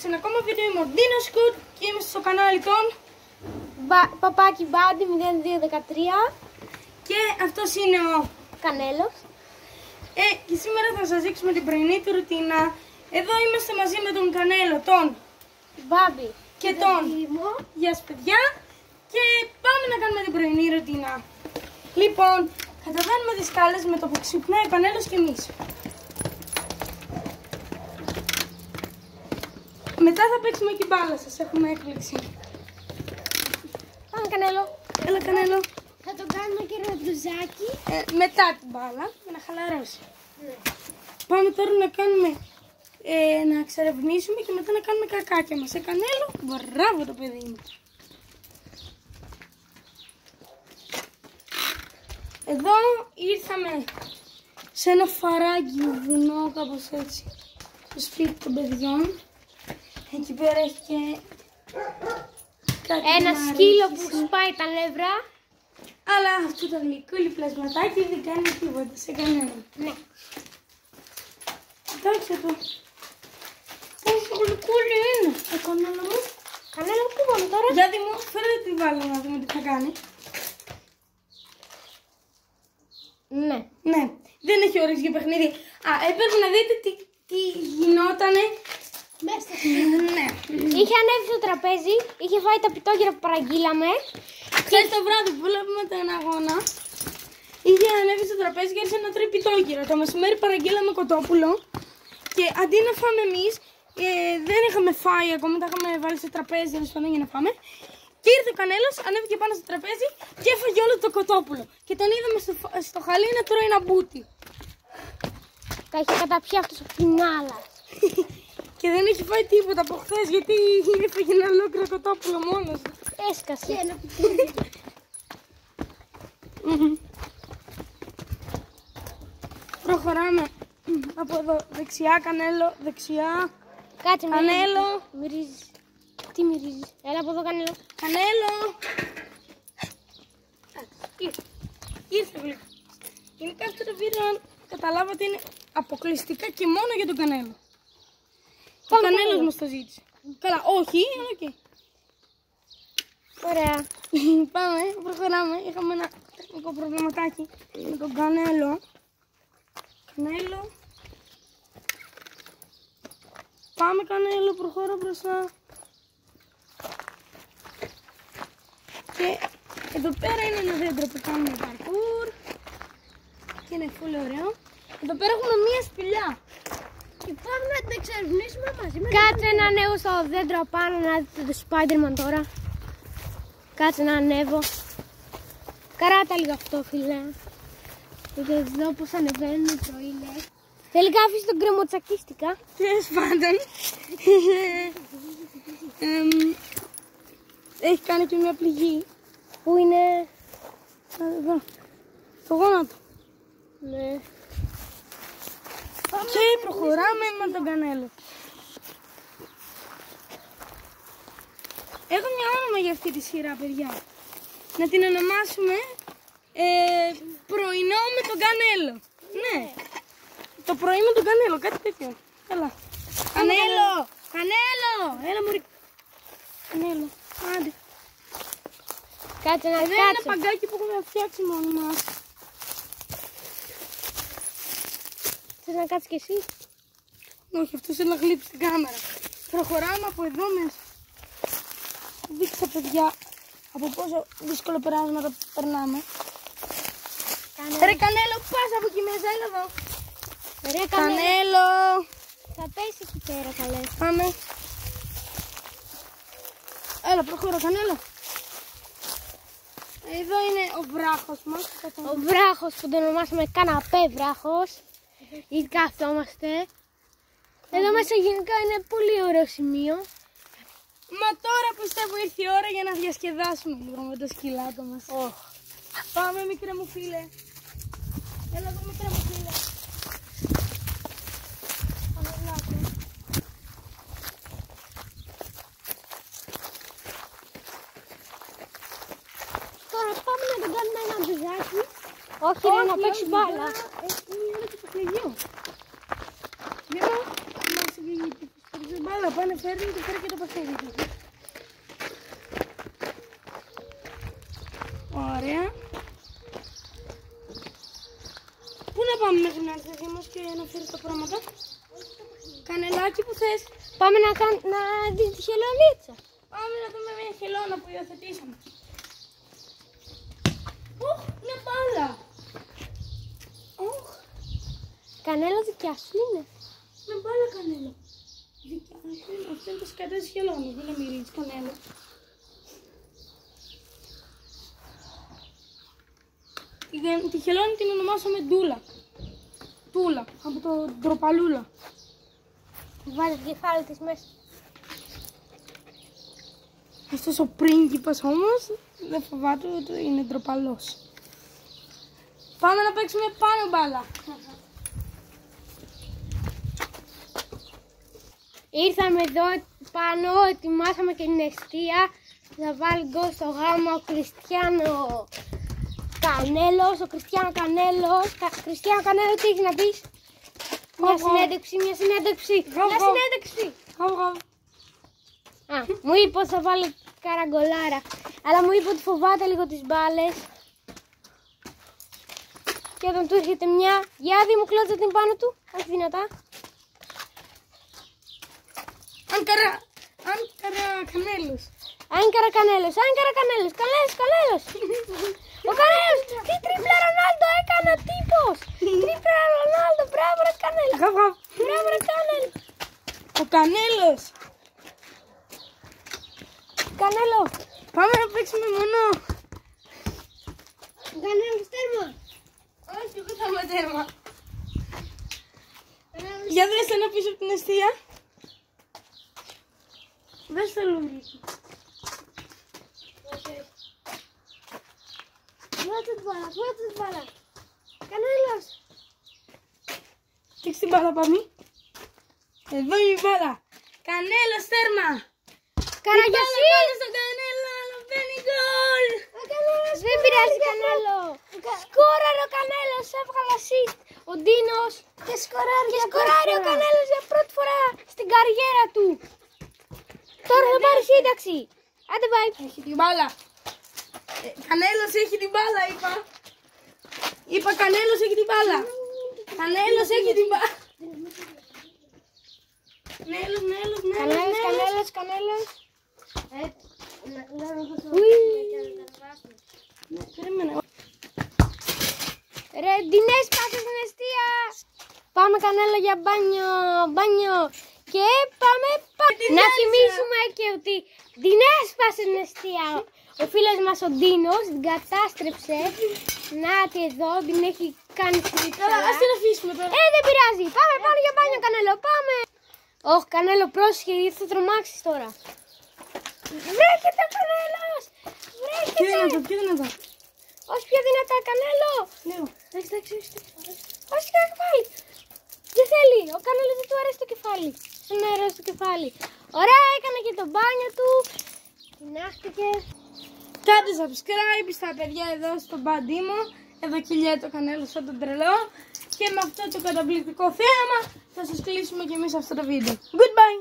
σε ένα ακόμα βίντεο. Είμαι ο DinoScoot και είμαι στο κανάλι των Παπάκι Μπάντι 0213 και αυτός είναι ο Κανέλος. Και σήμερα θα σας δείξουμε την πρωινή του ρουτίνα. Εδώ είμαστε μαζί με τον Κανέλο, τον Μπάμπη και τον Γεια σας παιδιά. Και πάμε να κάνουμε την πρωινή ρουτίνα. Λοιπόν, καταβαίνουμε τις σκάλες με το που ξυπνάει ο Κανέλος και εμείς. Μετά θα παίξουμε και μπάλα, σας έχουμε έκπληξη. Πάμε Κανέλο. Έλα Κανέλο. Θα το κάνουμε και ραντουζάκι. Μετά την μπάλα, για να χαλαρώσει. Ναι. Πάμε τώρα να κάνουμε, να εξερευνήσουμε και μετά να κάνουμε κακάκια μας. Κανέλο, μπράβο το παιδί μου. Εδώ ήρθαμε σε ένα φαράγγι βουνό, κάπως έτσι, στο σπίτι των παιδιών. Εκεί πέρα έχει και κάτι ένα σκύλο που σπάει τα νεύρα. Αλλά αυτό το γλυκούλι πλασματάκι δεν κάνει τίποτα σε κανέναν. Ναι. Κοιτάξτε το. Πόσο γλυκούλι είναι. Κανέλο μου. Κανέλο, πού πάμε τώρα? Γιατί μου φέρετε τη βάλω να δούμε τι θα κάνει. Ναι. Ναι, δεν έχει όρεξη για παιχνίδι. Έπρεπε να δείτε τι γινότανε. Μέσα. Ναι. Είχε ανέβει στο τραπέζι, είχε φάει τα πιτόγυρα που παραγγείλαμε. Χθες το βράδυ που βλέπουμε τον αγώνα, είχε ανέβει στο τραπέζι και άρχισε να τρώει πιτόγυρα. Το μεσημέρι παραγγείλαμε κοτόπουλο και αντί να φάμε εμείς, δεν είχαμε φάει ακόμα, τα είχαμε βάλει στο τραπέζι για να φάμε. Και ήρθε ο Κανέλος, ανέβηκε πάνω στο τραπέζι και έφαγε όλο το κοτόπουλο. Και τον είδαμε στο χαλί να τρώει ένα μπούτι. Τα είχε καταπιεί αυτός ο πινάλας. Και δεν έχει φάει τίποτα από χθες γιατί έφαγε ένα ολόκληρο κοτόπουλο μόνος. Έσκασε. Και ένα πιτόγυρο. Προχωράμε από εδώ. Δεξιά Κανέλο, δεξιά. Κάτσε με. Κανέλο. Μυρίζεις. Τι μυρίζεις? Έλα από εδώ Κανέλο. Κανέλο. Ήρθε γλυκό. Γενικά αυτό το βίντεο, αν καταλάβατε, είναι αποκλειστικά και μόνο για τον Κανέλο. Ο Κανέλος μας το ζήτησε. Καλά, όχι, αλλά οκ. Ωραία. Πάμε, προχωράμε. Είχαμε ένα τεχνικό προβληματάκι με τον Κανέλο. Κανέλο. Πάμε Κανέλο, προχώρα μπροστά. Και εδώ πέρα είναι ένα δέντρο που κάνουμε παρκούρ. Και είναι πολύ ωραίο. Εδώ πέρα έχουμε μία σπηλιά. Και πάμε να το εξερευνήσουμε μαζί με. Κάτσε να ανέβω στο δέντρο απάνω να δείτε το Spider-Man τώρα. Κάτσε να ανέβω. Καράτα λίγο αυτό φίλε. Και εδώ πως ανεβαίνουν το ήλιο. Τελικά αφήσει τον κρεμοτσακίστηκα. Τέλος πάντων. Έχει κάνει και μια πληγή. Που είναι Εδώ. Το γόνατο. ναι. Και προχωράμε με τον Κανέλο. Έχω μια όνομα για αυτή τη σειρά, παιδιά. Να την ονομάσουμε πρωινό με τον Κανέλο. Ναι. Το πρωί με τον Κανέλο, κάτι τέτοιο. Έλα. Κανέλο! Κανέλο! Έλα μωρί. Κανέλο. Άντε. Κάτσε να Εδώ είναι ένα κάτσε. παγκάκι που έχουμε φτιάξει μόνοι μας. Θες να κάτσεις κι εσύ? Όχι, αυτός θέλει να γλύψει την κάμερα. Προχωράμε από εδώ μέσα. Δείξτε παιδιά από πόσο δύσκολο περάσματα περνάμε. Ρε Κανέλο, πας από εκεί μέσα, έλα εδώ. Ρε Κανέλο. Θα πέσει εκεί πέρα καλέ. Πάμε. Έλα, προχώρα Κανέλο. Εδώ είναι ο βράχος μας. Ο βράχος που τον ονομάσαμε καναπέ βράχος. Ή καθόμαστε. Εδώ μέσα γενικά είναι πολύ ωραίο σημείο. Μα τώρα πιστεύω ήρθε η ώρα για να διασκεδάσουμε λίγο με το σκυλάτο μας. Πάμε μικρέ μου φίλε. Έλα εδώ μικρέ μου φίλε. Πανελάκο. Τώρα πάμε να τον κάνουμε ένα μπιζάκι. Όχι ρε, να παίξει μπάλα. Είναι και το πληγείο. Για να μας βγει μπάλα πάνε φέρνει και φέρει και το παιχνίδι του. Ωραία. Πού να πάμε μέχρι να έρθει ο Δήμος και να φέρει τα πράγματα? Κανελάκι που θες? Πάμε να δεις τη χελωνίτσα. Πάμε να δούμε μια χελώνα που υιοθετήσαμε. Οχ, μια μπάλα. Οχ, Κανέλα δικιά σου είναι. μια μπάλα κανέλα. Δικιά σου είναι. Αυτό είναι το σκατά της χελώνας, δεν είναι μυρί της κανέλα. Τη χελώνη την ονομάσαμε Ντούλα. Τούλα, από το ντροπαλούλα. Βάζει το κεφάλι της μέσα. Αυτός ο πρίγκιπας όμως δεν φοβάται ότι είναι ντροπαλός. Πάμε να παίξουμε πάνω μπάλα. Ήρθαμε εδώ πάνω, ετοιμάσαμε και την εστία. Θα βάλει γκολ στο γάμα ο Κριστιάνο Κανέλος. Ο Κριστιάνο Κανέλος. Κριστιάνο Κανέλο, τι έχεις να πεις? Μια συνέντευξη. Μου είπε ότι θα βάλει καραγκολάρα. Αλλά μου είπε ότι φοβάται λίγο τις μπάλες. Και όταν του έρχεται μια, για δει μου κλώτσα την πάνω του. Όχι δυνατά. Κανέλος. Άγκαρα Κανέλος. Κανέλος. Ο Κανέλος. Τι τρίπλα Ρονάλντο έκανε ο τύπος. Τρίπλα Ρονάλντο. Μπράβο ρε Κανέλο. Μπράβο ρε Κανέλο. Ο Κανέλος. Κανέλο. Πάμε να παίξουμε μονό. Κανέλος τέρμα. Όχι, εγώ θα είμαι τέρμα. Για δες ένα πίσω από την εστία. Δες το λουλίκι. Φώτο την μπάλα. Κανέλος. Κοίταξε την μπάλα πάμε. Εδώ είναι η μπάλα. Κανέλος τέρμα. Καραγιασί. Στο Κανέλο, αλλά μπαίνει γκολ. Δεν πειράζει Κανέλο. Σκόραρε ο Κανέλος, έβγαλε assist. Ο Ντίνος. Και σκοράρει ο Κανέλος για πρώτη φορά στην καριέρα του. Τώρα θα πάρει σύνταξη. Άντε πάει. Έχει την μπάλα. Κανέλος έχει την μπάλα, είπα. Είπα Κανέλος έχει την μπάλα. Κανέλος έχει την μπάλα. Κανέλος. Περίμενε. Ρε, Ντινές, πάσε στην εστία. Πάμε Κανέλο για μπάνιο. Και πάμε. Να θυμίσουμε και ότι Ντινές, πάσε στην εστία. Ο φίλος μας ο Ντίνος την κατάστρεψε. Νάτι εδώ, την έχει κάνει στρίψα. Ας την αφήσουμε τώρα. Δεν πειράζει. Πάμε πάνω για μπάνιο Κανέλο, πάμε. Όχι Κανέλο, πρόσεχε γιατί θα τρομάξεις τώρα. Βρέχεται ο Κανέλος. Πιο δυνατά. Όχι πιο δυνατά Κανέλο. Λίγο. Όχι το κεφάλι. Δεν θέλει. Ο Κανέλος δεν του αρέσει το κεφάλι. Δεν μου αρέσει το κεφάλι. Ωραία, έκανε και το μπάνιο του. Τεινάχτηκε. Κάντε subscribe στα παιδιά εδώ στον Παντήμο. Εδώ κυλιέται ο Κανέλος σαν τον τρελό. Και με αυτό το καταπληκτικό θέαμα θα σας κλείσουμε και εμείς αυτό το βίντεο. Goodbye!